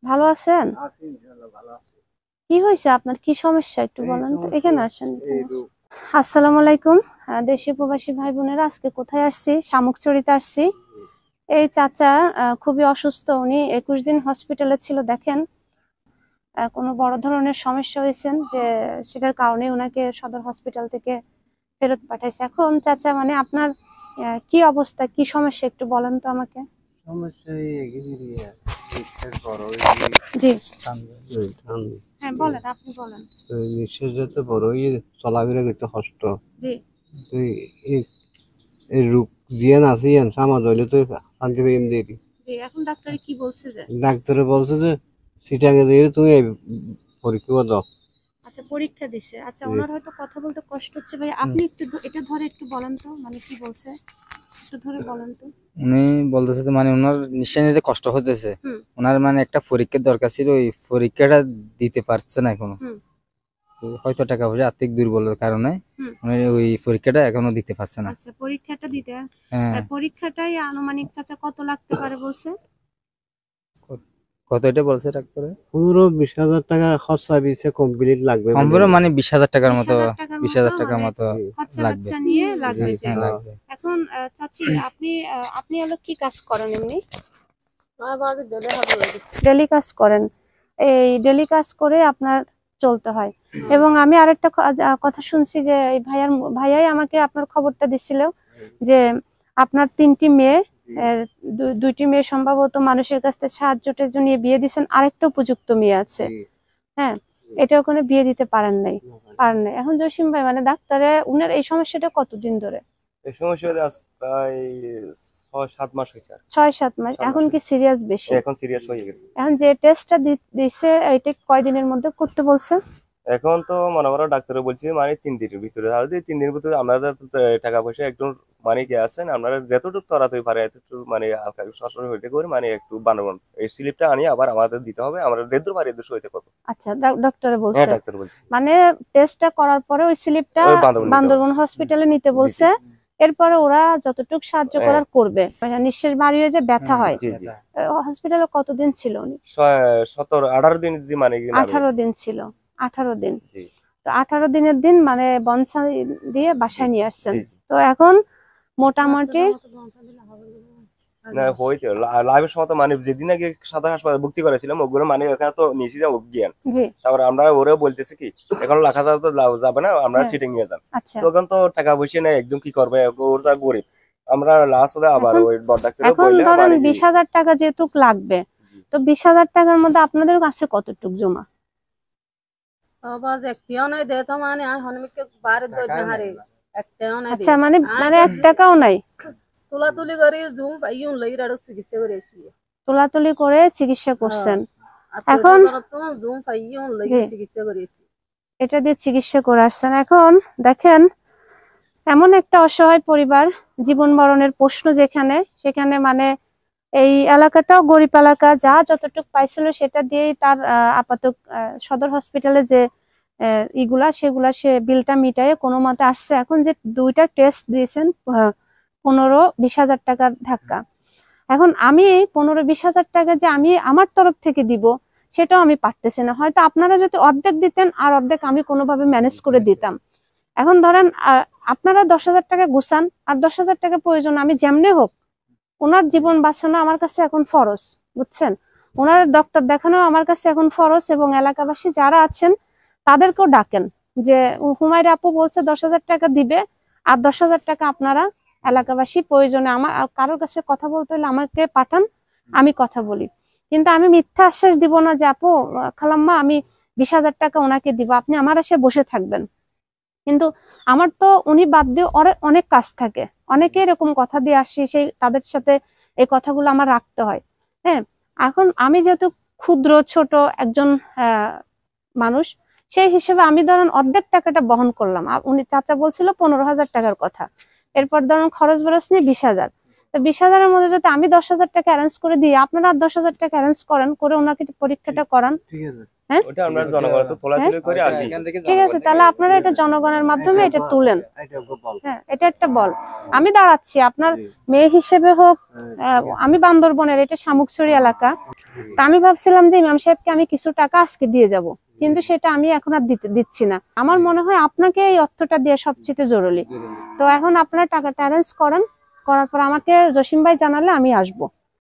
ভালো আছেন? কি হয়েছে আপনার, কি সমস্যা একটু বলেন তো। এখানে আসেন। আসসালামু আলাইকুম। দেশীয় প্রবাসী ভাই বোনেরা, আজকে কোথায় আসছি? শামুকচুরিতে আসছি। এই চাচা খুবই অসুস্থ, উনি 21 দিন হসপিটালে ছিল। দেখেন, কোনো বড় ধরনের সমস্যা হয়েছেন, যে সেটার কারণে ওনাকে সদর হসপিটাল থেকে ফেরত পাঠাইছে। এখন চাচা, মানে আপনার কি অবস্থা, কি সমস্যা একটু বলেন তো আমাকে। জি, হ্যাঁ বলেন, আপনি বলেন। নিঃশ্বাস যেতে বড় চলাফেরা করতে কষ্ট। জি তুই এই রোগ জিয়ান আসিয়ান সামাজ হইলে তো শান্তি পাই এমনি। জি, এখন ডাক্তারে কি বলছে যে? ডাক্তারে বলছে যে সিটাঙ্গে দিয়ে তুমি পরীক্ষা দাও। আচ্ছা, পরীক্ষা দিছে। আচ্ছা, ওনার হয়তো কথা বলতে কষ্ট হচ্ছে ভাই, আপনি একটু এটা ধরে একটু বলেন তো, মানে কি বলছে একটু ধরে বলেন তো। উনি বলতেছে তো, মানে ওনার নিঃশ্বাস নিতে কষ্ট হতেছে। ওনার মানে একটা পরীক্ষার দরকার ছিল, ওই পরীক্ষাটা দিতে পারছে না এখনো। তো হয়তো টাকা পয়সা আর্থিক দুর্বলতার কারণে উনি ওই পরীক্ষাটা এখনো দিতে পারছে না। আচ্ছা, পরীক্ষাটা দিতে, হ্যাঁ। পরীক্ষাটাই আনুমানিক চাচা কত লাগতে পারে বলছে? কত এটা বলছে ডাক্তারে? 15-20 হাজার টাকা খরচা দিচ্ছে, কমপ্লিট লাগবে মানে 20,000 টাকার মতো, 20,000 টাকার মানে মতো খরচা লাগবে। বাচ্চা নিয়ে লাগবে যে। হ্যাঁ, লাগবে। এখন চাচি, আপনি আপনি হলো কি কাজ করেন এমনি? ডেলি কাজ করেন। এই ডেলি কাজ করে আপনার চলতে হয়। এবং আমি আরেকটা কথা শুনছি, যে এই ভাইয়াই আমাকে আপনার খবরটা দিছিল, যে আপনার 3টি মেয়ে, দুইটি মেয়ে সম্ভবত মানুষের কাছ থেকে সাহায্যটা নিয়ে বিয়ে দিচ্ছেন, আরেকটা উপযুক্ত মেয়ে আছে। হ্যাঁ, এটা ওখানে বিয়ে দিতে পারেন নাই। এখন জসিম ভাই, মানে ডাক্তারে উনার এই সমস্যাটা কতদিন ধরে? এই সমস্যা প্রায় 6-7 মাস হয়েছে। 6-7 মাস। এখন কি সিরিয়াস বেশি? এখন সিরিয়াস হয়ে গেছে। এখন যে টেস্টটা দিছে, এটা কয়দিনের মধ্যে করতে বলছে? এখন তো মনে করো ডাক্তার বলছে মানে 3 দিনের ভিতরে, আর যদি 3 দিনের ভিতরে আপনাদের টাকা পয়সা একটু মানে কি আছেন, আপনারা যতটুকু তাড়াতাড়ি পারে এতটুকু মানে সরাসরি হইতে করে মানে একটু বানাবেন, এই স্লিপটা আনিয়ে আবার আমাদের দিতে হবে, আমরা দেড় পারি দুশো হইতে পারবো। আচ্ছা, ডক্টরে বলছে? হ্যাঁ, ডাক্তার বলছে মানে টেস্টটা করার পরে ওই স্লিপটা বান্দরবন হসপিটালে নিতে বলছে। এরপরে ওরা যতটুকু সাহায্য করার করবে। নিঃশ্বাস ভারী হয়ে যে ব্যথা হয়। হসপিটালে কতদিন ছিল উনি? 17-18 দিন মানে 18 দিন ছিল। 18 দিন। তো 18 দিনের দিন মানে বনসা দিয়ে বাসায় নিয়ে আসছেন। তো এখন মোটামুটি না হইতে লাইভের সময় তো মানে যেদিন আগে সাদা হাসপাতালে ভর্তি করেছিলাম ওগুলো মানে ওখানে তো নিয়েছি যে অজ্ঞান। তারপর আমরা ওরা বলতেছি কি এখন লাখ হাজার তো যাবে না, আমরা সিটিং নিয়ে যান। তখন তো টাকা পয়সা নেই, একদম কি করবে, ওরা গরিব। আমরা লাস্ট আবার ওই বড় ডাক্তারও বললে এখন ধরেন 20,000 টাকা যেহেতু লাগবে, তো 20,000 টাকার মধ্যে আপনাদের কাছে কতটুকু জমা? আচ্ছা, মানে 1 টাকাও নাই? তোলাতুলি করে চিকিৎসা করছেন। এখন এটা দিয়ে চিকিৎসা করে আসছেন। এখন দেখেন, এমন একটা অসহায় পরিবার, জীবন মরণের প্রশ্ন যেখানে সেখানে, মানে এই এলাকাটাও গরিব এলাকা, যা যতটুকু পাইছিল সেটা দিয়েই তার আপাতত সদর হসপিটালে যে ইগুলা সেগুলা সে বিলটা মিটাইয়ে কোনো মতে আসছে। এখন যে 2টা টেস্ট দিয়েছেন 15-20 হাজার টাকার ধাক্কা। এখন আমি 15-20 হাজার টাকা যে আমি আমার তরফ থেকে দিব, সেটাও আমি পারতেছি না। হয়তো আপনারা যদি অর্ধেক দিতেন, আর অর্ধেক আমি কোনোভাবে ম্যানেজ করে দিতাম। এখন ধরেন আপনারা 10,000 টাকা গুছান, আর 10,000 টাকা প্রয়োজন, আমি যেমনি হোক ওনার জীবন বাঁচানো আমার কাছে এখন ফরজ, বুঝছেন? ওনার ডক্টর দেখানো আমার কাছে এখন ফরজ। এবং এলাকাবাসী যারা আছেন তাদেরকেও ডাকেন, যে হুমায়রা আপু বলছে 10,000 টাকা দিবে, আর 10,000 টাকা আপনারা এলাকাবাসী প্রয়োজনে আমার কারোর কাছে কথা বলতে হলে আমাকে পাঠান, আমি কথা বলি। কিন্তু আমি মিথ্যা আশ্বাস দিব না যে আপু খালাম্মা আমি 20,000 টাকা ওনাকে দিব, আপনি আমার এসে বসে থাকবেন। কিন্তু আমার তো উনি বাদ দিয়ে অনেক কাজ থাকে, অনেকে এরকম কথা দিয়ে আসি, সেই তাদের সাথে এই কথাগুলো আমার রাখতে হয়। হ্যাঁ, এখন আমি যেহেতু ক্ষুদ্র ছোট একজন মানুষ, সেই হিসেবে আমি ধরেন অর্ধেক টাকাটা বহন করলাম। উনি চাচা বলছিল 15,000 টাকার কথা, এরপর ধরেন খরচ বরচ নিয়ে 20,000। তো 20,000-এর মধ্যে যদি আমি 10,000 টাকা অ্যারেঞ্জ করে দিই, আপনারা 10,000 টাকা অ্যারেঞ্জ করেন, করে ওনাকে পরীক্ষাটা করান। হ্যাঁ, ঠিক আছে, তাহলে আপনারা এটা জনগণের মাধ্যমে এটা তুলেন। হ্যাঁ, এটা একটা বল। আমি দাঁড়াচ্ছি আপনার মেয়ে হিসেবে হোক, আমি বান্দরবনের, এটা শামুকছড়ি এলাকা। তা আমি ভাবছিলাম যে ইমাম সাহেবকে আমি কিছু টাকা আজকে দিয়ে যাব, কিন্তু সেটা আমি এখন আর দিচ্ছি না। আমার মনে হয় আপনাকে এই অর্থটা দেওয়া সবচেয়ে জরুরি। তো এখন আপনারা টাকাটা অ্যারেঞ্জ করেন, করার পর আমাকে জসিম ভাই জানালে আমি আসবো।